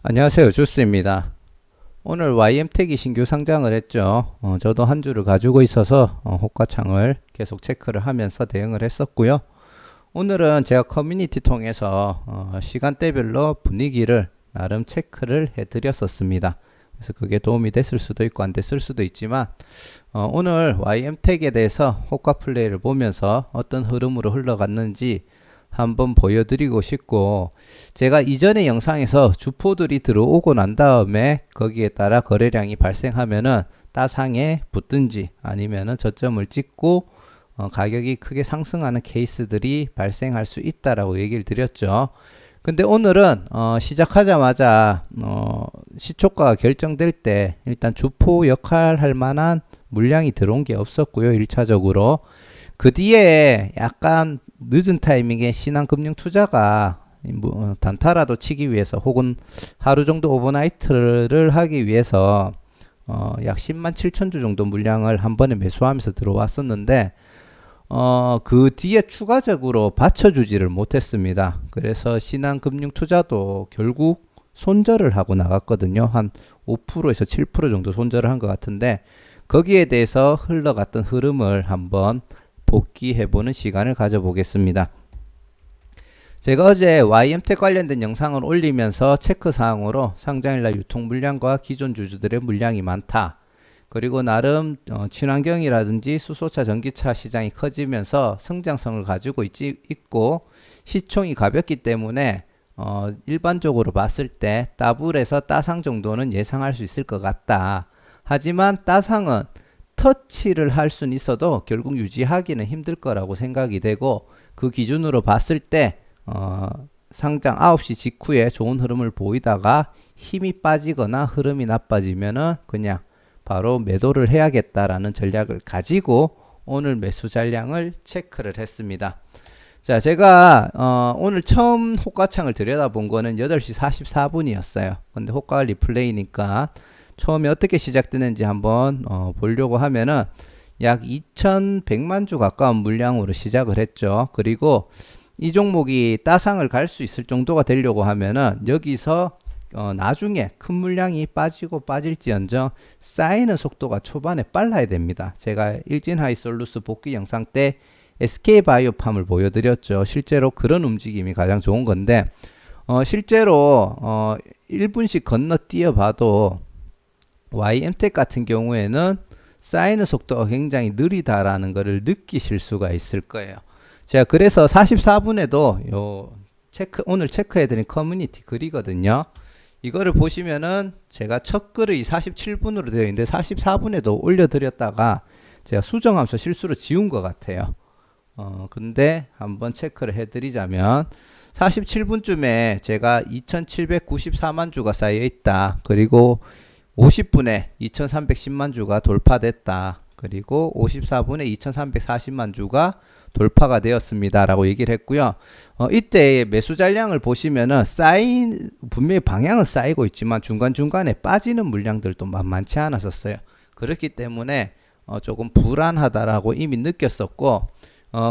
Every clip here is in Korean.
안녕하세요. 주스입니다. 오늘 YM택이 신규 상장을 했죠. 저도 한 주를 가지고 있어서 호가창을 계속 체크를 하면서 대응을 했었고요. 오늘은 제가 커뮤니티 통해서 시간대별로 분위기를 나름 체크를 해드렸었습니다. 그래서 그게 도움이 됐을 수도 있고 안 됐을 수도 있지만 오늘 YM택에 대해서 호가 플레이를 보면서 어떤 흐름으로 흘러갔는지 한번 보여드리고 싶고, 제가 이전의 영상에서 주포들이 들어오고 난 다음에 거기에 따라 거래량이 발생하면은 따상에 붙든지 아니면은 저점을 찍고 가격이 크게 상승하는 케이스들이 발생할 수 있다라고 얘기를 드렸죠. 근데 오늘은 시작하자마자 시초가가 결정될 때 일단 주포 역할 할 만한 물량이 들어온 게 없었고요. 1차적으로. 그 뒤에 약간 늦은 타이밍에 신한금융투자가 단타라도 치기 위해서 혹은 하루 정도 오버나이트를 하기 위해서 약 10만 7천 주 정도 물량을 한 번에 매수하면서 들어왔었는데 그 뒤에 추가적으로 받쳐주지를 못했습니다. 그래서 신한금융투자도 결국 손절을 하고 나갔거든요. 한 5%에서 7% 정도 손절을 한 것 같은데, 거기에 대해서 흘러갔던 흐름을 한번 복귀해보는 시간을 가져보겠습니다. 제가 어제 YM택 관련된 영상을 올리면서 체크사항으로 상장일날 유통 물량과 기존 주주들의 물량이 많다. 그리고 나름 친환경이라든지 수소차, 전기차 시장이 커지면서 성장성을 가지고 있고 시총이 가볍기 때문에 일반적으로 봤을 때 더블에서 따상 정도는 예상할 수 있을 것 같다. 하지만 따상은 터치를 할 수는 있어도 결국 유지하기는 힘들 거라고 생각이 되고, 그 기준으로 봤을 때 상장 9시 직후에 좋은 흐름을 보이다가 힘이 빠지거나 흐름이 나빠지면은 그냥 바로 매도를 해야겠다라는 전략을 가지고 오늘 매수 잔량을 체크를 했습니다. 자, 제가 오늘 처음 호가창을 들여다본 거는 8시 44분이었어요. 근데 호가 리플레이니까 처음에 어떻게 시작되는지 한번 보려고 하면은 약 2100만 주 가까운 물량으로 시작을 했죠. 그리고 이 종목이 따상을 갈 수 있을 정도가 되려고 하면은 여기서 나중에 큰 물량이 빠지고 빠질지언정 쌓이는 속도가 초반에 빨라야 됩니다. 제가 일진하이솔루스 복귀 영상 때 SK바이오팜을 보여드렸죠. 실제로 그런 움직임이 가장 좋은 건데 실제로 1분씩 건너뛰어 봐도 YM택 같은 경우에는 쌓이는 속도가 굉장히 느리다라는 것을 느끼실 수가 있을 거예요. 제가 그래서 44분에도 오늘 체크해드린 커뮤니티 글이거든요. 이거를 보시면은 제가 첫 글이 47분으로 되어 있는데 44분에도 올려드렸다가 제가 수정하면서 실수로 지운 것 같아요. 근데 한번 체크를 해드리자면 47분쯤에 제가 2794만 주가 쌓여 있다. 그리고 50분에 2310만 주가 돌파됐다. 그리고 54분에 2340만 주가 돌파가 되었습니다 라고 얘기를 했고요. 이때 매수 잔량을 보시면은 분명히 방향은 쌓이고 있지만 중간중간에 빠지는 물량들도 만만치 않았었어요. 그렇기 때문에 조금 불안하다라고 이미 느꼈었고,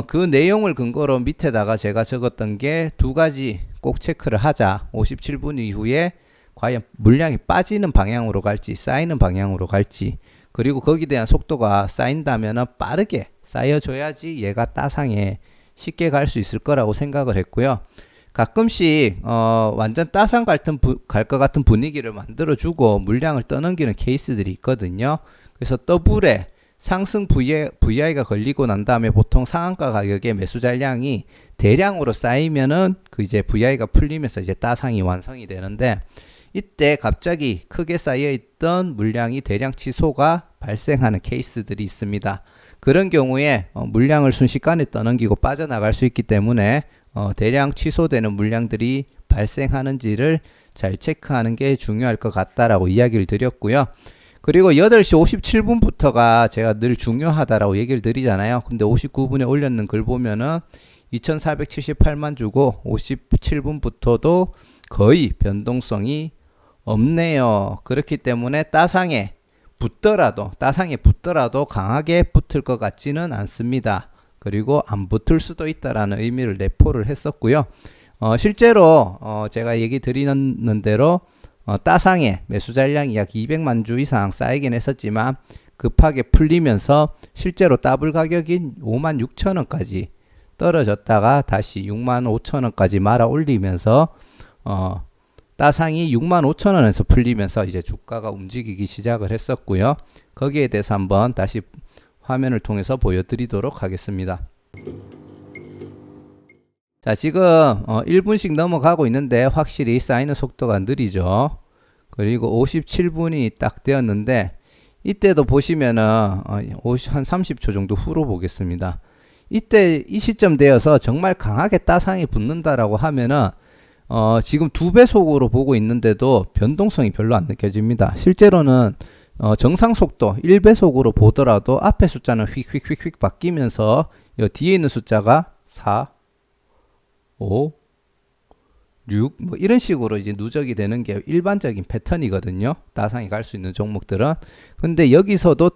그 내용을 근거로 밑에다가 제가 적었던 게 두 가지 꼭 체크를 하자. 57분 이후에 과연 물량이 빠지는 방향으로 갈지 쌓이는 방향으로 갈지, 그리고 거기에 대한 속도가 쌓인다면 빠르게 쌓여줘야지 얘가 따상에 쉽게 갈 수 있을 거라고 생각을 했고요. 가끔씩 완전 따상 갈 것 같은 분위기를 만들어주고 물량을 떠넘기는 케이스들이 있거든요. 그래서 더블에 상승 VI가 걸리고 난 다음에 보통 상한가 가격에 매수 잔량이 대량으로 쌓이면은 그 이제 VI가 풀리면서 이제 따상이 완성이 되는데, 이때 갑자기 크게 쌓여있던 물량이 대량 취소가 발생하는 케이스들이 있습니다. 그런 경우에 물량을 순식간에 떠넘기고 빠져나갈 수 있기 때문에 대량 취소되는 물량들이 발생하는지를 잘 체크하는 게 중요할 것 같다라고 이야기를 드렸고요. 그리고 8시 57분부터가 제가 늘 중요하다라고 얘기를 드리잖아요. 근데 59분에 올렸는 글 보면은 2478만 주고 57분부터도 거의 변동성이 없네요. 그렇기 때문에 따상에 붙더라도 강하게 붙을 것 같지는 않습니다. 그리고 안 붙을 수도 있다라는 의미를 내포를 했었고요. 실제로 제가 얘기 드리는 대로 따상에 매수 잔량이 약 200만 주 이상 쌓이긴 했었지만 급하게 풀리면서 실제로 더블 가격인 56,000원까지 떨어졌다가 다시 65,000원까지 말아 올리면서 따상이 65,000원에서 풀리면서 이제 주가가 움직이기 시작을 했었고요. 거기에 대해서 한번 다시 화면을 통해서 보여드리도록 하겠습니다. 자, 지금 1분씩 넘어가고 있는데 확실히 쌓이는 속도가 느리죠. 그리고 57분이 딱 되었는데 이때도 보시면은 한 30초 정도 후로 보겠습니다. 이때 이 시점 되어서 정말 강하게 따상이 붙는다라고 하면은 지금 2배속으로 보고 있는데도 변동성이 별로 안 느껴집니다. 실제로는 정상 속도 1배속으로 보더라도 앞에 숫자는 휙휙휙휙 바뀌면서 뒤에 있는 숫자가 4, 5, 6 뭐 이런 식으로 이제 누적이 되는 게 일반적인 패턴이거든요. 따상이 갈 수 있는 종목들은. 근데 여기서도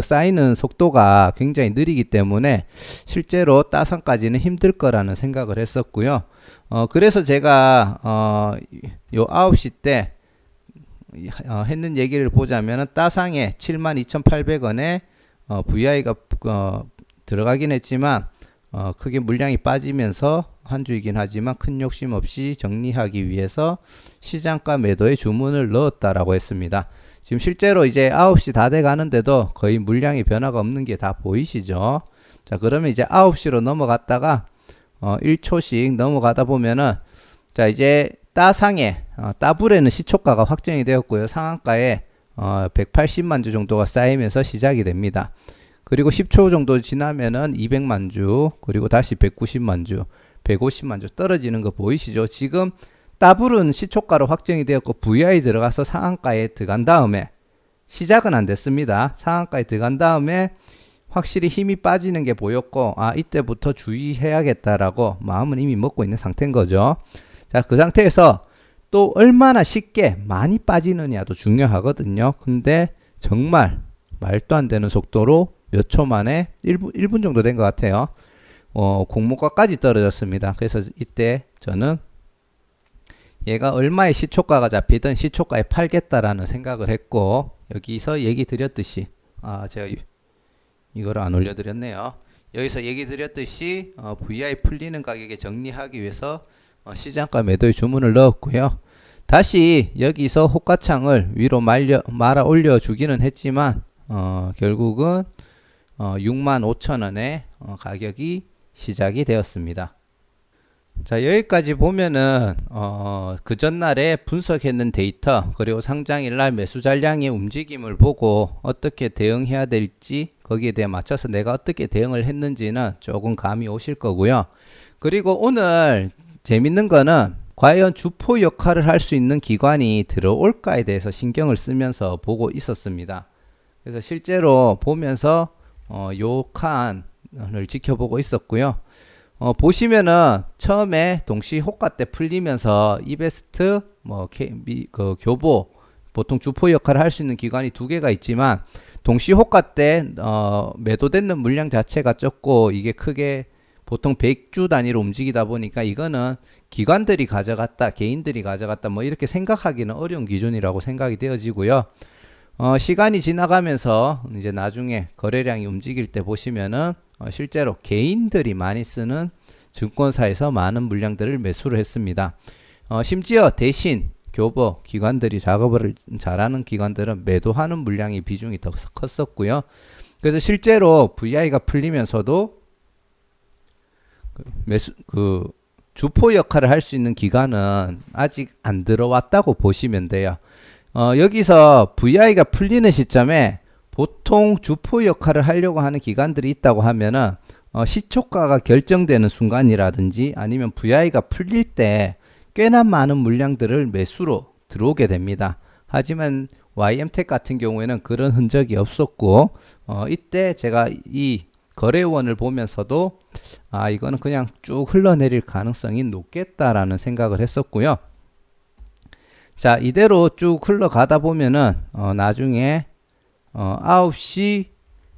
쌓이는 속도가 굉장히 느리기 때문에 실제로 따상까지는 힘들 거라는 생각을 했었고요. 그래서 제가 요 9시 때 했는 얘기를 보자면 따상에 72,800원에 VI가 들어가긴 했지만 크게 물량이 빠지면서 한 주이긴 하지만 큰 욕심 없이 정리하기 위해서 시장가 매도에 주문을 넣었다라고 했습니다. 지금 실제로 이제 9시 다 돼 가는데도 거의 물량이 변화가 없는 게 다 보이시죠? 자, 그러면 이제 9시로 넘어갔다가 1초씩 넘어가다 보면은 자, 이제 따상에 따블에는 시초가가 확정이 되었고요. 상한가에 180만 주 정도가 쌓이면서 시작이 됩니다. 그리고 10초 정도 지나면은 200만 주, 그리고 다시 190만 주, 150만 주 떨어지는 거 보이시죠? 지금 따블은 시초가로 확정이 되었고 VI 들어가서 상한가에 들어간 다음에 시작은 안 됐습니다. 상한가에 들어간 다음에 확실히 힘이 빠지는 게 보였고 이때부터 주의해야겠다라고 마음은 이미 먹고 있는 상태인 거죠. 자, 그 상태에서 또 얼마나 쉽게 많이 빠지느냐도 중요하거든요. 근데 정말 말도 안 되는 속도로 몇 초 만에 1분 정도 된 것 같아요. 공모가까지 떨어졌습니다. 그래서 이때 저는 얘가 얼마의 시초가가 잡히든 시초가에 팔겠다라는 생각을 했고, 여기서 얘기 드렸듯이 제가 이거를 안 올려드렸네요. 여기서 얘기 드렸듯이 VI 풀리는 가격에 정리하기 위해서 시장가 매도의 주문을 넣었고요. 다시 여기서 호가창을 위로 말아 올려주기는 했지만 결국은 65,000원에 가격이 시작이 되었습니다. 자, 여기까지 보면은 그 전날에 분석했는 데이터, 그리고 상장일날 매수 잔량의 움직임을 보고 어떻게 대응해야 될지, 거기에 대해 맞춰서 내가 어떻게 대응을 했는지는 조금 감이 오실 거고요. 그리고 오늘 재밌는 거는 과연 주포 역할을 할 수 있는 기관이 들어올까에 대해서 신경을 쓰면서 보고 있었습니다. 그래서 실제로 보면서 요 칸을 지켜보고 있었고요. 보시면은 처음에 동시 호가 때 풀리면서 이베스트, 그 교보, 보통 주포 역할을 할 수 있는 기관이 두 개가 있지만 동시 호가 때 매도되는 물량 자체가 적고 이게 크게 보통 100주 단위로 움직이다 보니까 이거는 기관들이 가져갔다, 개인들이 가져갔다 뭐 이렇게 생각하기는 어려운 기준이라고 생각이 되어지고요. 시간이 지나가면서 이제 나중에 거래량이 움직일 때 보시면은 실제로 개인들이 많이 쓰는 증권사에서 많은 물량들을 매수를 했습니다. 심지어 대신 교보 기관들이 작업을 잘하는 기관들은 매도하는 물량의 비중이 더 컸었고요. 그래서 실제로 VI가 풀리면서도 주포 역할을 할 수 있는 기관은 아직 안 들어왔다고 보시면 돼요. 여기서 VI가 풀리는 시점에 보통 주포 역할을 하려고 하는 기관들이 있다고 하면은 시초가가 결정되는 순간이라든지 아니면 VI가 풀릴 때 꽤나 많은 물량들을 매수로 들어오게 됩니다. 하지만 YMTech 같은 경우에는 그런 흔적이 없었고 이때 제가 이 거래원을 보면서도 이거는 그냥 쭉 흘러내릴 가능성이 높겠다라는 생각을 했었고요. 자, 이대로 쭉 흘러가다 보면은 나중에 9시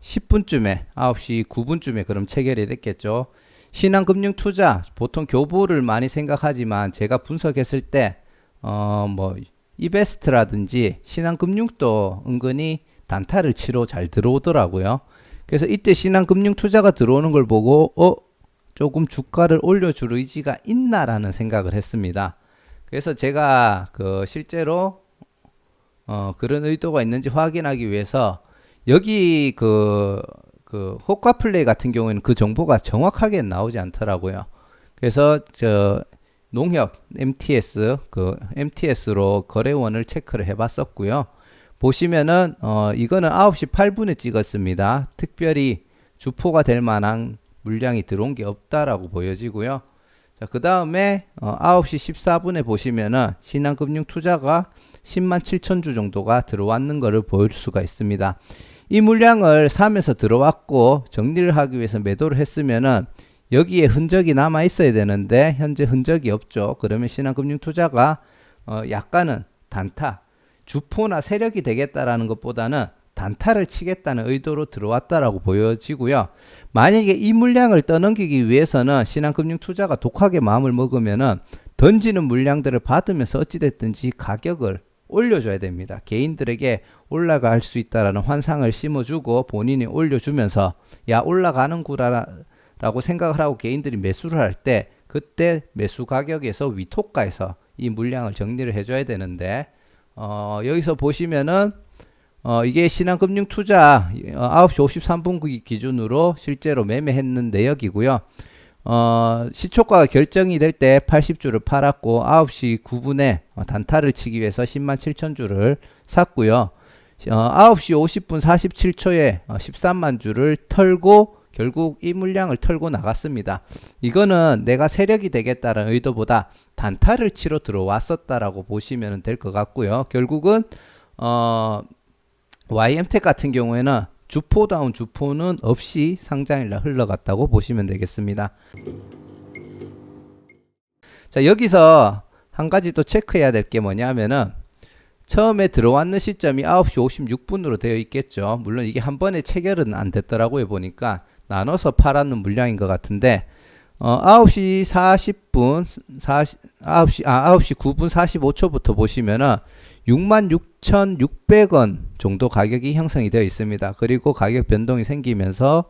10분쯤에 9시 9분쯤에 그럼 체결이 됐겠죠. 신한금융투자 보통 교보를 많이 생각하지만 제가 분석했을 때 이베스트라든지 신한금융도 은근히 단타를 치러 잘 들어오더라고요. 그래서 이때 신한금융 투자가 들어오는 걸 보고 조금 주가를 올려줄 의지가 있나라는 생각을 했습니다. 그래서 제가 실제로 그런 의도가 있는지 확인하기 위해서 여기 호가플레이 같은 경우에는 그 정보가 정확하게 나오지 않더라고요. 그래서 농협 MTS로 거래원을 체크를 해봤었고요. 보시면은 이거는 9시 8분에 찍었습니다. 특별히 주포가 될 만한 물량이 들어온 게 없다라고 보여지고요. 자, 그 다음에 9시 14분에 보시면은 신한금융 투자가 10만 7천 주 정도가 들어왔는 것을 볼 수가 있습니다. 이 물량을 사면서 들어왔고 정리를 하기 위해서 매도를 했으면은 여기에 흔적이 남아 있어야 되는데 현재 흔적이 없죠. 그러면 신한금융 투자가 약간은 단타, 주포나 세력이 되겠다라는 것보다는 단타를 치겠다는 의도로 들어왔다라고 보여지고요. 만약에 이 물량을 떠넘기기 위해서는 신한금융 투자가 독하게 마음을 먹으면은 던지는 물량들을 받으면서 어찌됐든지 가격을 올려줘야 됩니다. 개인들에게 올라갈 수 있다라는 환상을 심어주고 본인이 올려주면서 야 올라가는구나 라고 생각을 하고 개인들이 매수를 할 때 그때 매수 가격에서 위토가에서 이 물량을 정리를 해줘야 되는데 여기서 보시면은 이게 신한금융 투자 9시 53분 기준으로 실제로 매매했는 내역이고요. 시초가가 결정이 될 때 80주를 팔았고 9시 9분에 단타를 치기 위해서 10만 7천 주를 샀고요. 9시 50분 47초에 13만 주를 털고 결국 이 물량을 털고 나갔습니다. 이거는 내가 세력이 되겠다는 의도보다 단타를 치러 들어왔었다라고 보시면 될 것 같고요. 결국은 YM텍 같은 경우에는 주포다운 주포는 없이 상장일날 흘러갔다고 보시면 되겠습니다. 자, 여기서 한 가지 또 체크해야 될 게 뭐냐면은 처음에 들어왔는 시점이 9시 56분으로 되어 있겠죠. 물론 이게 한 번에 체결은 안 됐더라고요. 보니까 나눠서 팔았는 물량인 것 같은데 9시 40분 9시 9분 45초부터 보시면은 66,600원 정도 가격이 형성이 되어 있습니다. 그리고 가격 변동이 생기면서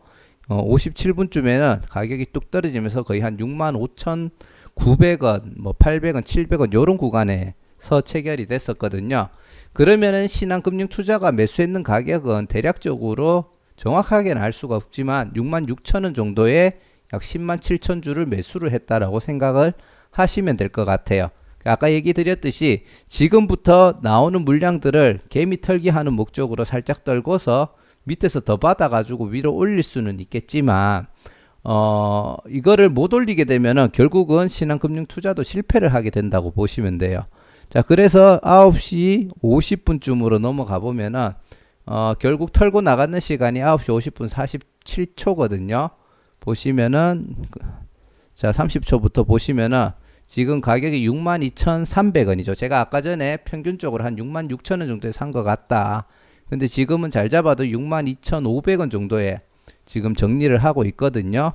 57분쯤에는 가격이 뚝 떨어지면서 거의 한 65,900원, 뭐 800원, 700원 이런 구간에서 체결이 됐었거든요. 그러면은 신한금융투자가 매수했는 가격은 대략적으로 정확하게는 알 수가 없지만 66,000원 정도의 약 10만 7천 주를 매수를 했다라고 생각을 하시면 될 것 같아요. 아까 얘기 드렸듯이 지금부터 나오는 물량들을 개미 털기 하는 목적으로 살짝 떨고서 밑에서 더 받아가지고 위로 올릴 수는 있겠지만 이거를 못 올리게 되면은 결국은 신한금융 투자도 실패를 하게 된다고 보시면 돼요. 자, 그래서 9시 50분쯤으로 넘어가 보면은 결국 털고 나가는 시간이 9시 50분 47초거든요. 보시면은 자 30초부터 보시면은 지금 가격이 62,300원이죠. 제가 아까 전에 평균적으로 한 66,000원 정도에 산 것 같다. 근데 지금은 잘 잡아도 62,500원 정도에 지금 정리를 하고 있거든요.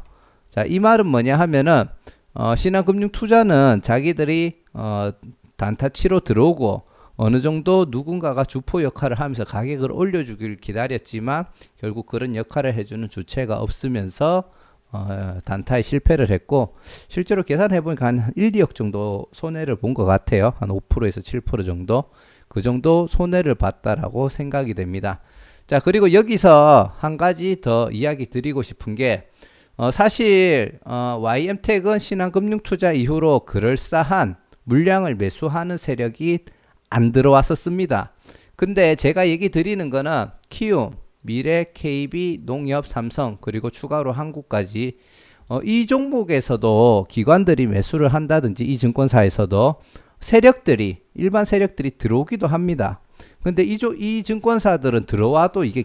자, 이 말은 뭐냐 하면은 신한금융투자는 자기들이 단타 치러 들어오고 어느 정도 누군가가 주포 역할을 하면서 가격을 올려주길 기다렸지만 결국 그런 역할을 해주는 주체가 없으면서 단타에 실패를 했고 실제로 계산해보니까 한 1, 2억 정도 손해를 본 것 같아요. 한 5%에서 7% 정도 그 정도 손해를 봤다라고 생각이 됩니다. 자, 그리고 여기서 한 가지 더 이야기 드리고 싶은 게 사실 YM텍은 신한금융투자 이후로 그럴싸한 물량을 매수하는 세력이 안 들어왔었습니다. 근데 제가 얘기 드리는 거는 키움, 미래, KB, 농협, 삼성 그리고 추가로 한국까지 이 종목에서도 기관들이 매수를 한다든지 이 증권사에서도 세력들이 일반 세력들이 들어오기도 합니다. 근데 이 증권사들은 들어와도 이게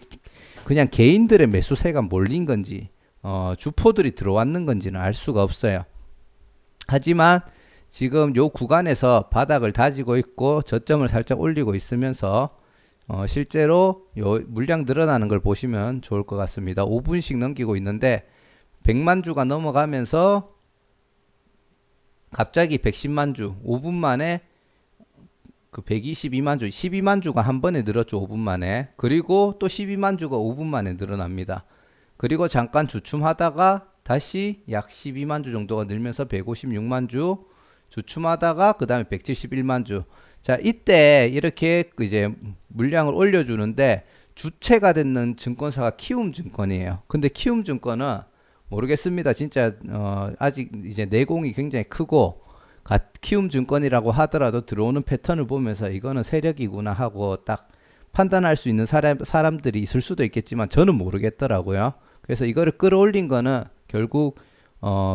그냥 개인들의 매수세가 몰린 건지 주포들이 들어왔는 건지는 알 수가 없어요. 하지만 지금 요 구간에서 바닥을 다지고 있고 저점을 살짝 올리고 있으면서 실제로 요 물량 늘어나는 걸 보시면 좋을 것 같습니다. 5분씩 넘기고 있는데 100만 주가 넘어가면서 갑자기 110만 주 5분 만에 그 122만 주, 12만 주가 한 번에 늘었죠. 5분 만에. 그리고 또 12만 주가 5분 만에 늘어납니다. 그리고 잠깐 주춤하다가 다시 약 12만 주 정도가 늘면서 156만 주 주춤하다가 그 다음에 171만 주. 자, 이때 이렇게 이제 물량을 올려주는데 주체가 되는 증권사가 키움증권이에요. 근데 키움증권은 모르겠습니다. 진짜 아직 이제 내공이 굉장히 크고 키움증권이라고 하더라도 들어오는 패턴을 보면서 이거는 세력이구나 하고 딱 판단할 수 있는 사람들이 있을 수도 있겠지만 저는 모르겠더라고요. 그래서 이거를 끌어올린 거는 결국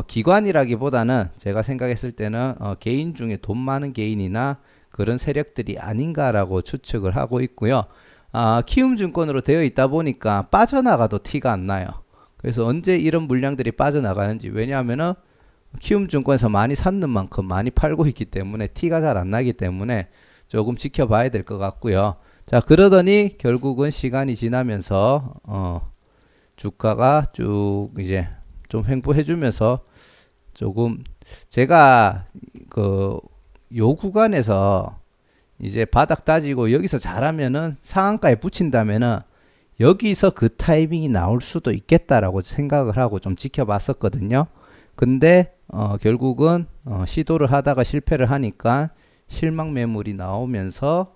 기관이라기보다는 제가 생각했을 때는 개인 중에 돈 많은 개인이나 그런 세력들이 아닌가라고 추측을 하고 있고요. 키움증권으로 되어 있다 보니까 빠져나가도 티가 안 나요. 그래서 언제 이런 물량들이 빠져나가는지, 왜냐하면은 키움증권에서 많이 샀는 만큼 많이 팔고 있기 때문에 티가 잘 안 나기 때문에 조금 지켜봐야 될 것 같고요. 자, 그러더니 결국은 시간이 지나면서 주가가 쭉 이제 좀 횡보해주면서 조금 제가 요 구간에서 이제 바닥 따지고 여기서 잘하면은 상한가에 붙인다면은 여기서 그 타이밍이 나올 수도 있겠다라고 생각을 하고 좀 지켜봤었거든요. 근데 결국은 시도를 하다가 실패를 하니까 실망 매물이 나오면서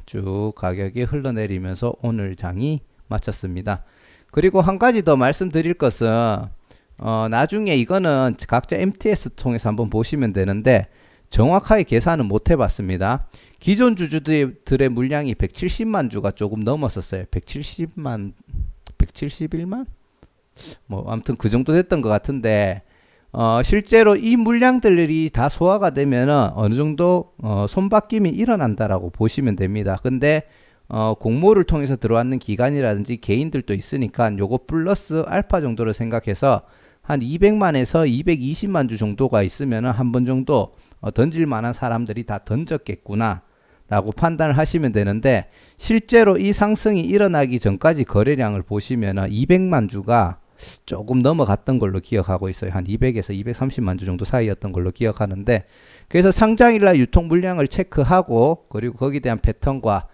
쭉 가격이 흘러내리면서 오늘 장이 마쳤습니다. 그리고 한 가지 더 말씀드릴 것은 나중에 이거는 각자 MTS 통해서 한번 보시면 되는데 정확하게 계산은 못 해봤습니다. 기존 주주들의 물량이 170만 주가 조금 넘었었어요. 171만? 뭐 아무튼 그 정도 됐던 것 같은데 실제로 이 물량들이 다 소화가 되면은 어느 정도 손바뀜이 일어난다라고 보시면 됩니다. 근데 공모를 통해서 들어왔는 기관이라든지 개인들도 있으니까 요거 플러스 알파 정도를 생각해서 한 200만에서 220만 주 정도가 있으면은 한 번 정도 던질 만한 사람들이 다 던졌겠구나 라고 판단을 하시면 되는데, 실제로 이 상승이 일어나기 전까지 거래량을 보시면은 200만 주가 조금 넘어갔던 걸로 기억하고 있어요. 한 200에서 230만 주 정도 사이였던 걸로 기억하는데, 그래서 상장일날 유통 물량을 체크하고 그리고 거기에 대한 패턴과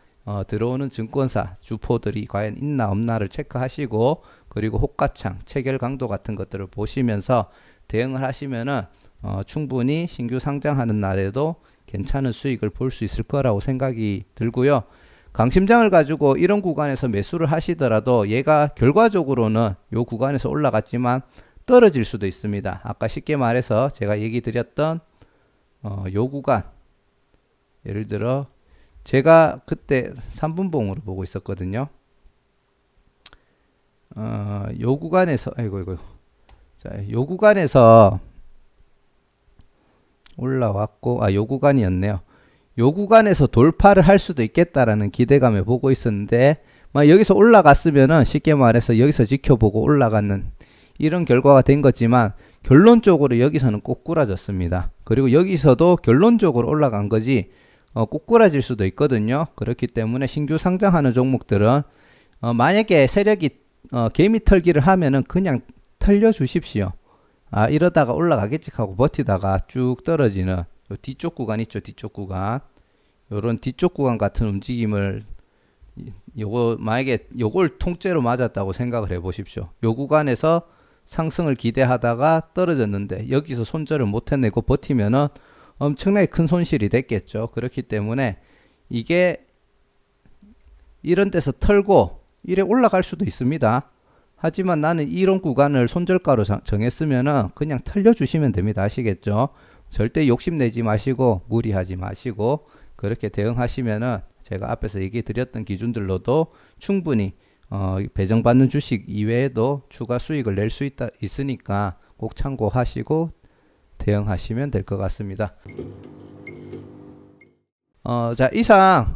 들어오는 증권사 주포들이 과연 있나 없나를 체크하시고 그리고 호가창, 체결 강도 같은 것들을 보시면서 대응을 하시면은 충분히 신규 상장하는 날에도 괜찮은 수익을 볼 수 있을 거라고 생각이 들고요. 강심장을 가지고 이런 구간에서 매수를 하시더라도 얘가 결과적으로는 요 구간에서 올라갔지만 떨어질 수도 있습니다. 아까 쉽게 말해서 제가 얘기 드렸던 요 구간, 예를 들어 제가 그때 3분봉으로 보고 있었거든요. 요 구간에서 자, 요 구간에서 올라왔고 요 구간이었네요. 요 구간에서 돌파를 할 수도 있겠다라는 기대감에 보고 있었는데 여기서 올라갔으면은 쉽게 말해서 여기서 지켜보고 올라가는 이런 결과가 된 거지만 결론적으로 여기서는 꼬꾸라졌습니다. 그리고 여기서도 결론적으로 올라간 거지 꼬꾸라질 수도 있거든요. 그렇기 때문에 신규 상장하는 종목들은 만약에 세력이 개미 털기를 하면은 그냥 털려 주십시오. 이러다가 올라가겠지 하고 버티다가 쭉 떨어지는 요 뒤쪽 구간 있죠. 뒤쪽 구간. 요런 뒤쪽 구간 같은 움직임을 요거 만약에 요걸 통째로 맞았다고 생각을 해 보십시오. 요 구간에서 상승을 기대하다가 떨어졌는데 여기서 손절을 못 해내고 버티면은 엄청나게 큰 손실이 됐겠죠. 그렇기 때문에 이게 이런 데서 털고 이래 올라갈 수도 있습니다. 하지만 나는 이런 구간을 손절가로 정했으면은 그냥 털려주시면 됩니다. 아시겠죠? 절대 욕심내지 마시고 무리하지 마시고 그렇게 대응하시면은 제가 앞에서 얘기 드렸던 기준들로도 충분히 배정받는 주식 이외에도 추가 수익을 낼 수 있으니까 꼭 참고하시고 대응하시면 될 것 같습니다. 자, 이상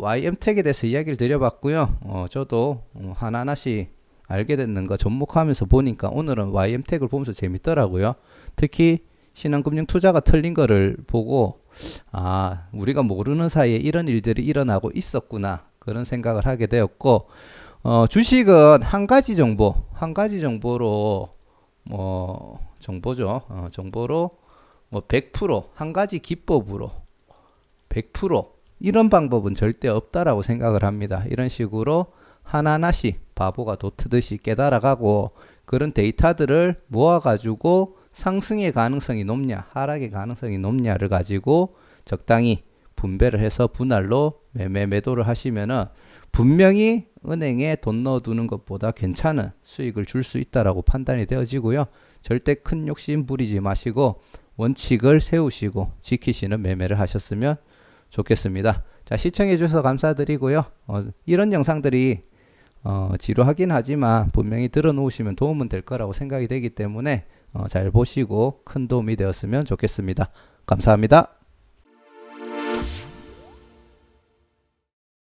YM택에 대해서 이야기를 드려봤고요. 저도 하나하나씩 알게 됐는 거 접목하면서 보니까 오늘은 YM택을 보면서 재밌더라고요. 특히 신한금융투자가 털린 거를 보고 우리가 모르는 사이에 이런 일들이 일어나고 있었구나 그런 생각을 하게 되었고, 주식은 한 가지 정보로 정보죠. 정보로 100% 한 가지 기법으로 100% 이런 방법은 절대 없다라고 생각을 합니다. 이런 식으로 하나하나씩 바보가 도트듯이 깨달아가고 그런 데이터들을 모아가지고 상승의 가능성이 높냐 하락의 가능성이 높냐를 가지고 적당히 분배를 해서 분할로 매도를 하시면은 분명히 은행에 돈 넣어두는 것보다 괜찮은 수익을 줄 수 있다라고 판단이 되어지고요. 절대 큰 욕심 부리지 마시고 원칙을 세우시고 지키시는 매매를 하셨으면 좋겠습니다. 자, 시청해 주셔서 감사드리고요. 이런 영상들이 지루하긴 하지만 분명히 들어놓으시면 도움은 될 거라고 생각이 되기 때문에 잘 보시고 큰 도움이 되었으면 좋겠습니다. 감사합니다.